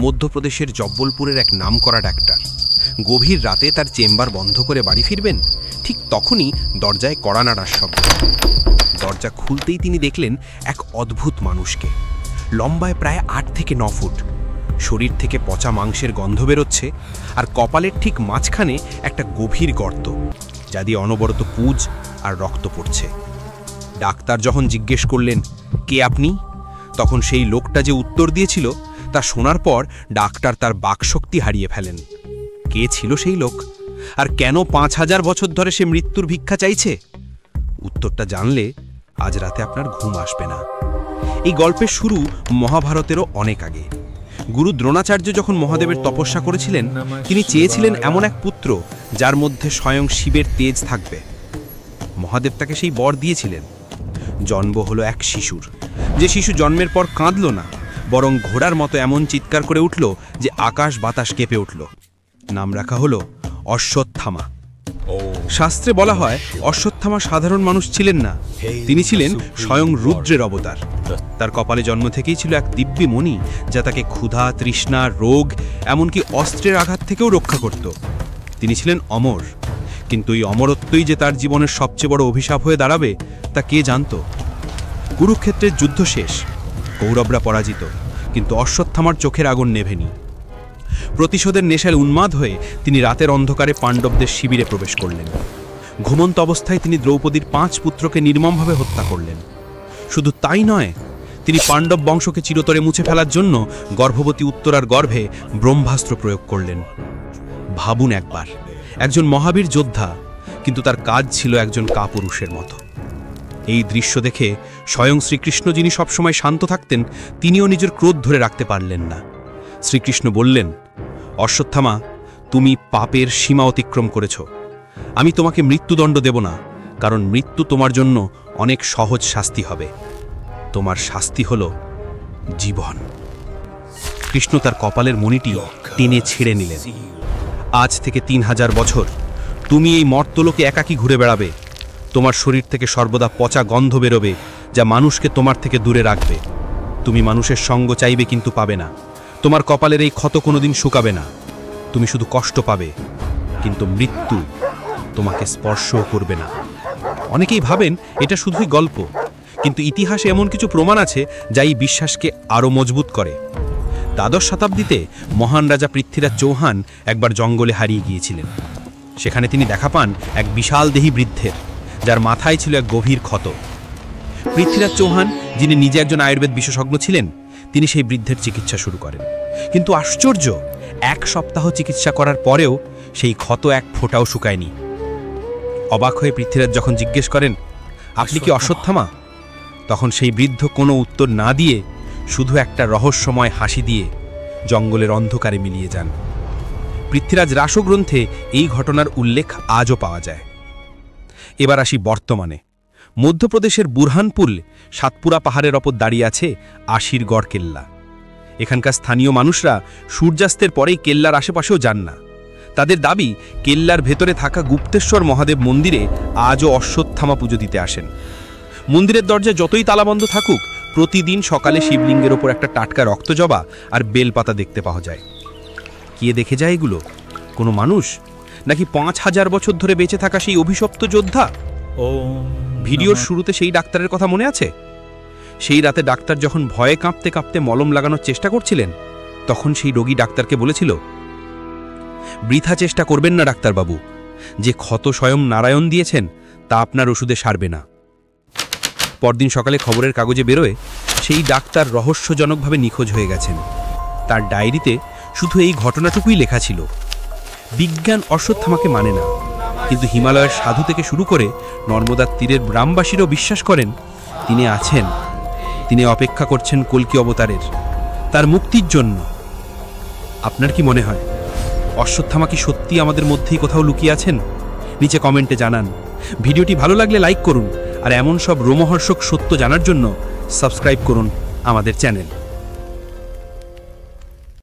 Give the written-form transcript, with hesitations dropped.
মধ্যপ্রদেশের জব্বলপুরের এক নামকরা ডাক্তার। গভীর রাতে তার চেম্বার বন্ধ করে বাড়ি ফিরবেন, ঠিক তখনই দরজায় কড়া নাড়ার শব্দ। দরজা খুলতেই তিনি দেখলেন এক অদ্ভুত মানুষকে। লম্বায় প্রায় 8 থেকে 9 ফুট, শরীর থেকে পচা মাংসের গন্ধ বেরোচ্ছে, আর কপালের ঠিক মাঝখানে একটা গভীর গর্ত, যা দিয়ে অনবরত পুজ আর রক্ত পড়ছে। ডাক্তার যখন জিজ্ঞেস করলেন, কে আপনি, তখন সেই লোকটা যে উত্তর দিয়েছিল তা শোনার পর ডাক্তার তার বাকশক্তি হারিয়ে ফেলেন। কে ছিল সেই লোক, আর কেন 5000 বছর ধরে সে মৃত্যুর ভিক্ষা চাইছে? উত্তরটা জানলে আজ রাতে আপনার ঘুম আসবে না। এই গল্পের শুরু মহাভারতেরও অনেক আগে। গুরু দ্রোণাচার্য যখন মহাদেবের তপস্যা করেছিলেন, তিনি চেয়েছিলেন এমন এক পুত্র যার মধ্যে স্বয়ং শিবের তেজ থাকবে। মহাদেব তাকে সেই বর দিয়েছিলেন। জন্ম হলো এক শিশুর, যে শিশু জন্মের পর কাঁদল না, বরং ঘোড়ার মতো এমন চিৎকার করে উঠল যে আকাশ বাতাস কেঁপে উঠল। নাম রাখা হলো অশ্বত্থামা। শাস্ত্রে বলা হয় অশ্বত্থামা সাধারণ মানুষ ছিলেন না, তিনি ছিলেন স্বয়ং রুদ্রের অবতার। তার কপালে জন্ম থেকেই ছিল এক দিব্যি মণি, যা তাকে ক্ষুধা, তৃষ্ণা, রোগ, এমনকি অস্ত্রের আঘাত থেকেও রক্ষা করত। তিনি ছিলেন অমর, কিন্তু এই অমরত্বই যে তার জীবনের সবচেয়ে বড় অভিশাপ হয়ে দাঁড়াবে তা কে জানত। কুরুক্ষেত্রের যুদ্ধ শেষ, কৌরবরা পরাজিত, কিন্তু অশ্বত্থামার চোখের আগুন নেভেনি। প্রতিশোধের নেশায় উন্মাদ হয়ে তিনি রাতের অন্ধকারে পাণ্ডবদের শিবিরে প্রবেশ করলেন। ঘুমন্ত অবস্থায় তিনি দ্রৌপদীর 5 পুত্রকে নির্মমভাবে হত্যা করলেন। শুধু তাই নয়, তিনি পাণ্ডব বংশকে চিরতরে মুছে ফেলার জন্য গর্ভবতী উত্তরার গর্ভে ব্রহ্মাস্ত্র প্রয়োগ করলেন। ভাবুন একবার, একজন মহাবীর যোদ্ধা, কিন্তু তার কাজ ছিল একজন কাপুরুষের মতো। এই দৃশ্য দেখে স্বয়ং শ্রীকৃষ্ণ, যিনি সবসময় শান্ত থাকতেন, তিনিও নিজের ক্রোধ ধরে রাখতে পারলেন না। শ্রীকৃষ্ণ বললেন, অশ্বত্থামা, তুমি পাপের সীমা অতিক্রম করেছ। আমি তোমাকে মৃত্যুদণ্ড দেব না, কারণ মৃত্যু তোমার জন্য অনেক সহজ শাস্তি হবে। তোমার শাস্তি হল জীবন। কৃষ্ণ তার কপালের মণিটি টেনে ছিঁড়ে নিলেন। আজ থেকে 3000 বছর তুমি এই মর্তলোকে একাকী ঘুরে বেড়াবে। তোমার শরীর থেকে সর্বদা পচা গন্ধ বেরোবে, যা মানুষকে তোমার থেকে দূরে রাখবে। তুমি মানুষের সঙ্গ চাইবে, কিন্তু পাবে না। তোমার কপালের এই ক্ষত কোনোদিন শুকাবে না। তুমি শুধু কষ্ট পাবে, কিন্তু মৃত্যু তোমাকে স্পর্শও করবে না। অনেকেই ভাবেন এটা শুধুই গল্প, কিন্তু ইতিহাসে এমন কিছু প্রমাণ আছে যা এই বিশ্বাসকে আরও মজবুত করে। দ্বাদশ শতাব্দীতে মহান রাজা পৃথ্বীরাজ চৌহান একবার জঙ্গলে হারিয়ে গিয়েছিলেন। সেখানে তিনি দেখা পান এক বিশাল দেহী বৃদ্ধের, যার মাথায় ছিল এক গভীর ক্ষত। পৃথ্বীরাজ চৌহান, যিনি নিজে একজন আয়ুর্বেদ বিশেষজ্ঞ ছিলেন, তিনি সেই বৃদ্ধের চিকিৎসা শুরু করেন। কিন্তু আশ্চর্য, 1 সপ্তাহ চিকিৎসা করার পরেও সেই ক্ষত এক ফোঁটাও শুকায়নি। অবাক হয়ে পৃথ্বীরাজ যখন জিজ্ঞেস করেন, আপনি কি অশ্বত্থামা? তখন সেই বৃদ্ধ কোনো উত্তর না দিয়ে শুধু একটা রহস্যময় হাসি দিয়ে জঙ্গলের অন্ধকারে মিলিয়ে যান। পৃথ্বীরাজ রাসগ্রন্থে এই ঘটনার উল্লেখ আজও পাওয়া যায়। এবার আসি বর্তমানে। মধ্যপ্রদেশের বুরহানপুর সাতপুরা পাহাড়ের ওপর দাঁড়িয়ে আছে আশিরগড় কেল্লা। এখানকার স্থানীয় মানুষরা সূর্যাস্তের পরেই কেল্লার আশেপাশেও যান না। তাদের দাবি, কেল্লার ভেতরে থাকা গুপ্তেশ্বর মহাদেব মন্দিরে আজও অশ্বত্থামা পুজো দিতে আসেন। মন্দিরের দরজা যতই তালাবন্ধ থাকুক, প্রতিদিন সকালে শিবলিঙ্গের ওপর একটা টাটকা রক্তজবা আর বেলপাতা দেখতে পাওয়া যায়। কে দেখে যায় এগুলো? কোনো মানুষ, নাকি 5000 বছর ধরে বেঁচে থাকা সেই অভিশপ্ত যোদ্ধা? ভিডিওর শুরুতে সেই ডাক্তারের কথা মনে আছে? সেই রাতে ডাক্তার যখন ভয়ে কাঁপতে কাঁপতে মলম লাগানোর চেষ্টা করছিলেন, তখন সেই রোগী ডাক্তারকে বলেছিল, বৃথা চেষ্টা করবেন না ডাক্তারবাবু, যে ক্ষত স্বয়ং নারায়ণ দিয়েছেন তা আপনার ওষুধে সারবে না। পরদিন সকালে খবরের কাগজে বেরোয় সেই ডাক্তার রহস্যজনকভাবে নিখোঁজ হয়ে গেছেন। তার ডায়েরিতে শুধু এই ঘটনাটুকুই লেখা ছিল। বিজ্ঞান অশ্বত্থামাকে মানে না, কিন্তু হিমালয়ের সাধু থেকে শুরু করে নর্মদার তীরের গ্রামবাসীরাও বিশ্বাস করেন তিনি আছেন। তিনি অপেক্ষা করছেন কল্কি অবতারের, তার মুক্তির জন্য। আপনার কি মনে হয়, অশ্বত্থামা কি সত্যি আমাদের মধ্যেই কোথাও লুকিয়ে আছেন? নিচে কমেন্টে জানান। ভিডিওটি ভালো লাগলে লাইক করুন, আর এমন সব রোমহর্ষক সত্য জানার জন্য সাবস্ক্রাইব করুন আমাদের চ্যানেল।